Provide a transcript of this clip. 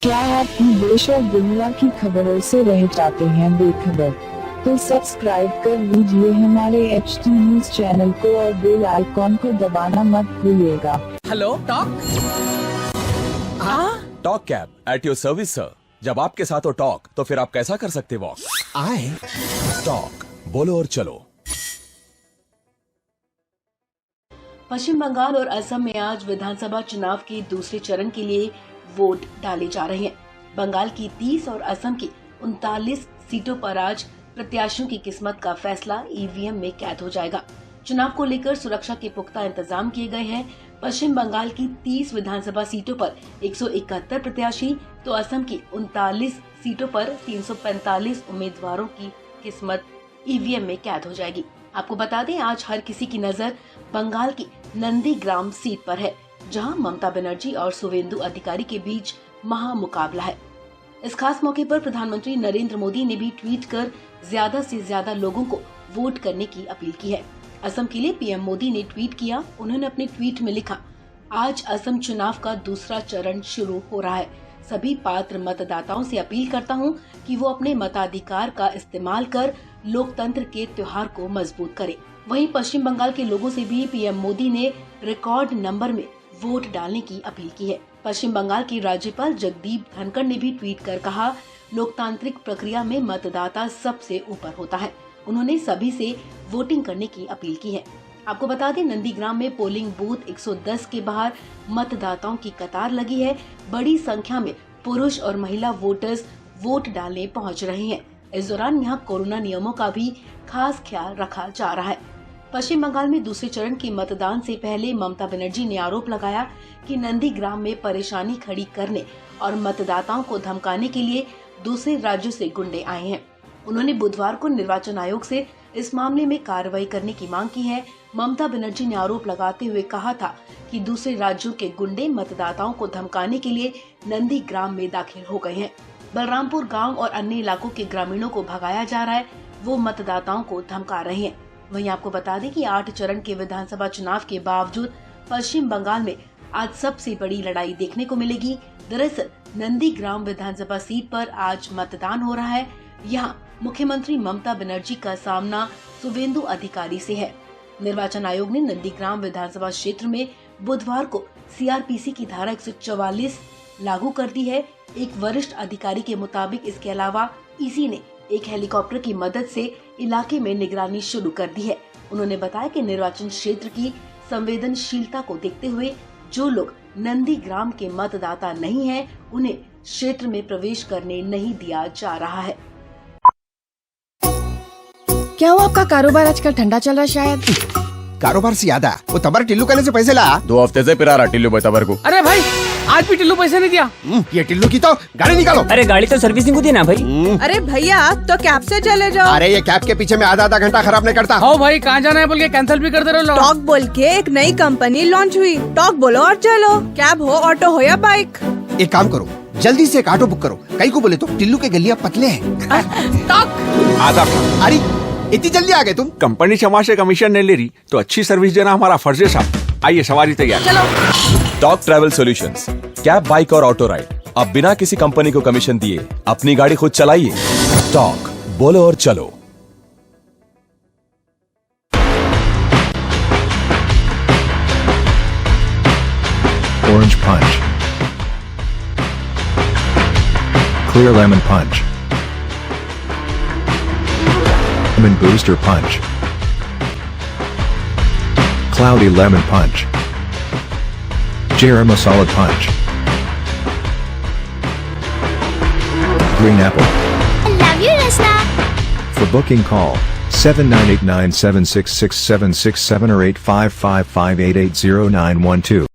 क्या आप देश और दुनिया की खबरों से रह जाते हैं बेखबर? तो सब्सक्राइब कर लीजिए हमारे HT न्यूज चैनल को और बेल आइकॉन को दबाना मत भूलिएगा। Hello talk. Talk cab at your service sir. जब आपके साथ हो टॉक तो फिर आप कैसा कर सकते वॉक? आए टॉक बोलो और चलो। पश्चिम बंगाल और असम में आज विधानसभा चुनाव के दूसरे चरण के लिए वोट डाले जा रहे हैं। बंगाल की 30 और असम की 39 सीटों पर आज प्रत्याशियों की किस्मत का फैसला ईवीएम में कैद हो जाएगा। चुनाव को लेकर सुरक्षा के पुख्ता इंतजाम किए गए हैं। पश्चिम बंगाल की 30 विधानसभा सीटों पर 171 प्रत्याशी तो असम की 39 सीटों पर 345 उम्मीदवारों की किस्मत ईवीएम में कैद हो जाएगी। आपको बता दें, आज हर किसी की नजर बंगाल की नंदीग्राम सीट पर है, जहां ममता बनर्जी और शुवेंदु अधिकारी के बीच महामुकाबला है। इस खास मौके पर प्रधानमंत्री नरेंद्र मोदी ने भी ट्वीट कर ज्यादा से ज्यादा लोगों को वोट करने की अपील की है। असम के लिए पीएम मोदी ने ट्वीट किया। उन्होंने अपने ट्वीट में लिखा, आज असम चुनाव का दूसरा चरण शुरू हो रहा है। सभी पात्र मतदाताओं से अपील करता हूं कि वो अपने मताधिकार का इस्तेमाल कर लोकतंत्र के त्योहार को मजबूत करें। वहीं पश्चिम बंगाल के लोगों से भी पीएम मोदी ने रिकॉर्ड नंबर में वोट डालने की अपील की है। पश्चिम बंगाल के राज्यपाल जगदीप धनखड़ ने भी ट्वीट कर कहा, लोकतांत्रिक प्रक्रिया में मतदाता सबसे ऊपर होता है। उन्होंने सभी से वोटिंग करने की अपील की है। आपको बता दें, नंदीग्राम में पोलिंग बूथ 110 के बाहर मतदाताओं की कतार लगी है। बड़ी संख्या में पुरुष और महिला वोटर्स वोट डालने पहुंच रहे हैं। इस दौरान यहां कोरोना नियमों का भी खास ख्याल रखा जा रहा है। पश्चिम बंगाल में दूसरे चरण के मतदान से पहले ममता बनर्जी ने आरोप लगाया कि नंदीग्राम में परेशानी खड़ी करने और मतदाताओं को धमकाने के लिए दूसरे राज्यों से गुंडे आए हैं। उन्होंने बुधवार को निर्वाचन आयोग से इस मामले में कार्रवाई करने की मांग की है। ममता बनर्जी ने आरोप लगाते हुए कहा था कि दूसरे राज्यों के गुंडे मतदाताओं को धमकाने के लिए नंदीग्राम में दाखिल हो गए हैं। बलरामपुर गांव और अन्य इलाकों के ग्रामीणों को भगाया जा रहा है, वो मतदाताओं को धमका रहे हैं। वहीं आपको बता दें कि 8 चरण के विधानसभा चुनाव के बावजूद पश्चिम बंगाल में आज सबसे बड़ी लड़ाई देखने को मिलेगी। दरअसल नंदीग्राम विधानसभा सीट पर आज मतदान हो रहा है। यहाँ मुख्यमंत्री ममता बनर्जी का सामना शुवेंदु अधिकारी से है। निर्वाचन आयोग ने नंदीग्राम विधानसभा क्षेत्र में बुधवार को सीआरपीसी की धारा 144 लागू कर दी है। एक वरिष्ठ अधिकारी के मुताबिक इसके अलावा ईसी ने एक हेलीकॉप्टर की मदद से इलाके में निगरानी शुरू कर दी है। उन्होंने बताया कि निर्वाचन क्षेत्र की संवेदनशीलता को देखते हुए जो लोग नंदीग्राम के मतदाता नहीं हैं, उन्हें क्षेत्र में प्रवेश करने नहीं दिया जा रहा है। क्या हुआ, आपका कारोबार आजकल ठंडा चल रहा है शायद? कारोबार से याद आया, वो तबर टिल्लू कहने से पैसे ला। 2 हफ्ते से पिरा रहा टिल्लू भाई तबर को। अरे भाई, आज भी टिल्लू पैसे नहीं दिया। ये टिल्लू की तो गाड़ी निकालो। अरे गाड़ी तो सर्विसिंग को दी ना भाई। अरे भैया, तो कैब से चले जाओ। अरे ये कैब के पीछे मैं आधा घंटा खराब नहीं करता। हाँ भाई, कहाँ जाना है बोल के कैंसिल भी कर दे रहे हो। टॉक बोल के एक नई कंपनी लॉन्च हुई। टॉक बोलो और चलो, कैब हो, ऑटो हो या बाइक। एक काम करो, जल्दी से एक ऑटो बुक करो। कई को बोले तो टिल्लू के गलियां पतले हैं। आधा अरे इतनी जल्दी आ गए तुम? कंपनी समाज से कमीशन नहीं ले रही तो अच्छी सर्विस देना हमारा फर्ज है साहब। आइए, सवारी तैयार। चलो। Talk travel solutions, cab, bike और ऑटो राइड। अब बिना किसी कंपनी को कमीशन दिए अपनी गाड़ी खुद चलाइए। टॉक बोलो और चलो। Orange Punch, Clear Lemon Punch, Lemon Booster Punch, Cloudy Lemon Punch, Garam Masala Punch, Green Apple. I love you, Rasna. For booking call 7989766767 or 8555880912.